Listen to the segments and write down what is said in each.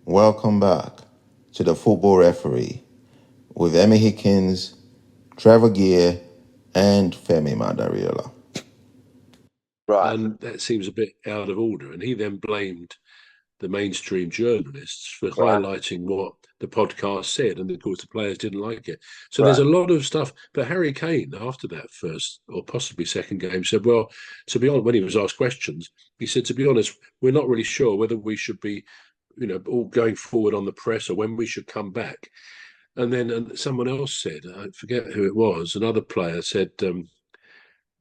Welcome back to the Football Referee with Emmy Hickins, Trevor Gear, and Femi Madariola. Right. And that seems a bit out of order. And he then blamed the mainstream journalists for Right. highlighting what the podcast said, and of course the players didn't like it. So Right. there's a lot of stuff. But Harry Kane, after that first or possibly second game, said, well, to be honest, when he was asked questions, he said, to be honest, we're not really sure whether we should be, all going forward on the press or when we should come back. And then someone else said, I forget who it was, another player said,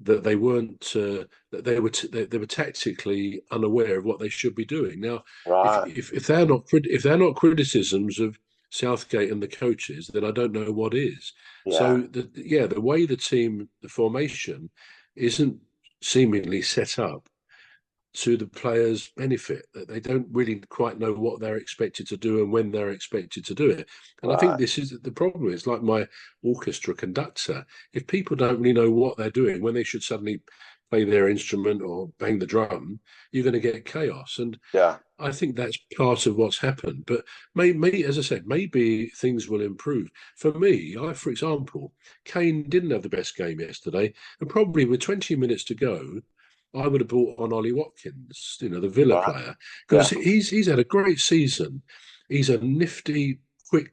that they weren't that they were tactically unaware of what they should be doing. Now, Right. if they're not criticisms of Southgate and the coaches, then I don't know what is. Yeah. So the way the formation isn't seemingly set up to the players' benefit, that they don't really quite know what they're expected to do and when they're expected to do it. And I think Right. this is the problem. It's like my orchestra conductor. If people don't really know what they're doing when they should suddenly play their instrument or bang the drum, you're going to get chaos. And Yeah. I think that's part of what's happened. But maybe, as I said, maybe things will improve. For me, for example, Kane didn't have the best game yesterday, and probably with 20 minutes to go, I would have brought on Ollie Watkins, the Villa Right. player, because Yeah. he's had a great season. He's a nifty, quick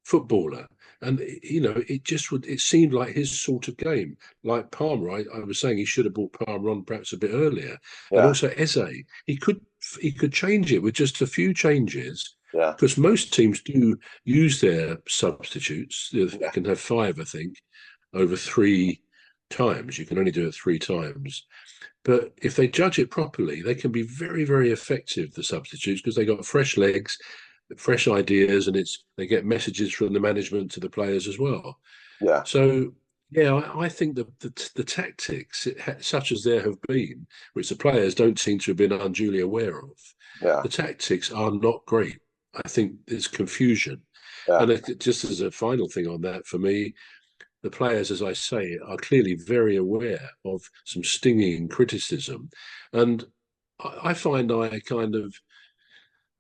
footballer, and it seemed like his sort of game. Like Palmer, I was saying he should have brought Palmer on perhaps a bit earlier, and Yeah. also Eze. He could change it with just a few changes. Yeah. Because most teams do use their substitutes. They Yeah. can have 5, I think, over 3 times. You can only do it 3 times. But if they judge it properly, they can be very, very effective, the substitutes, because they got fresh legs, fresh ideas, and they get messages from the management to the players as well. Yeah. So, yeah, I think the tactics, such as there have been, which the players don't seem to have been unduly aware of, Yeah. the tactics are not great. I think there's confusion. Yeah. And just as a final thing on that, for me, the players, as I say, are clearly very aware of some stinging criticism. And I find I kind of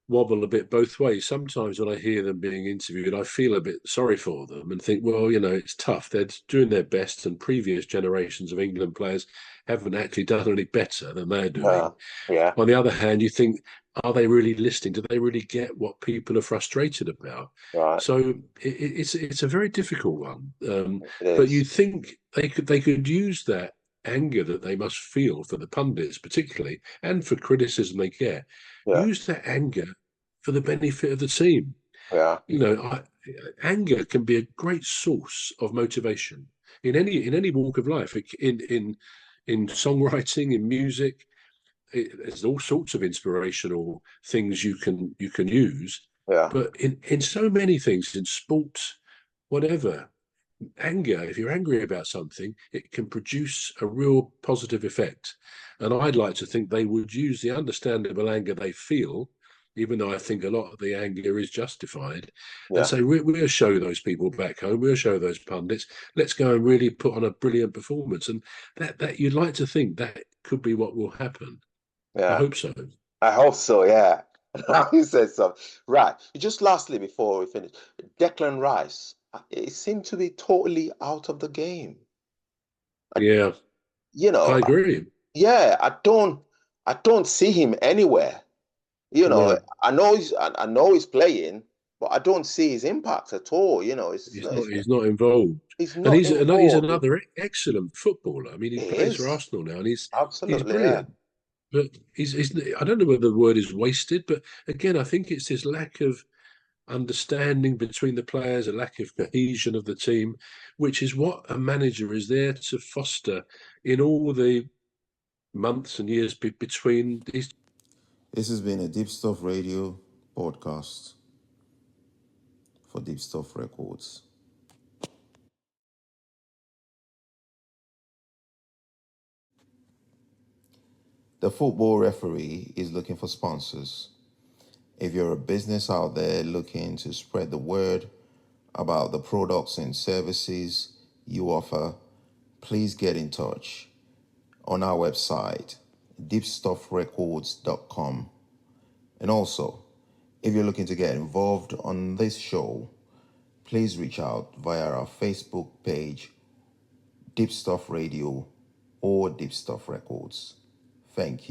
wobble a bit both ways. Sometimes when I hear them being interviewed, I feel a bit sorry for them and think, well, it's tough. They're doing their best, and previous generations of England players haven't actually done any better than they're doing. Yeah. Yeah. On the other hand, you think, are they really listening? Do they really get what people are frustrated about? Right. So it's a very difficult one. It But is. you think they could use that anger that they must feel for the pundits, particularly, and for criticism they get. Yeah. Use that anger for the benefit of the team. Yeah. Anger can be a great source of motivation in any walk of life. In songwriting, in music, there's all sorts of inspirational things you can use. Yeah. But in so many things, in sports, whatever, anger, if you're angry about something, it can produce a real positive effect. And I'd like to think they would use the understandable anger they feel, even though I think a lot of the anger is justified, Yeah. and say, we'll show those people back home, we'll show those pundits, let's go and really put on a brilliant performance. And that you'd like to think that could be what will happen. I Yeah. hope so. I hope so. Yeah. You said so. Right. Just lastly, before we finish, Declan Rice, it seemed to be totally out of the game. Yeah, I agree. Yeah, I don't see him anywhere. No, I know he's playing, but I don't see his impact at all. he's not involved. He's And not he's involved. another excellent footballer. I mean, he He plays for is. Arsenal now, and he's Absolutely, yeah. brilliant. But he's I don't know whether the word is wasted, but again, I think it's this lack of understanding between the players, a lack of cohesion of the team, which is what a manager is there to foster in all the months and years between these. This has been a Deep Stuff Radio podcast for Deep Stuff Records. The Football Referee is looking for sponsors. If you're a business out there looking to spread the word about the products and services you offer, please get in touch on our website, deepstuffrecords.com. And also, If you're looking to get involved on this show, please reach out via our Facebook page, Deep Stuff Radio or Deep Stuff Records. Thank you.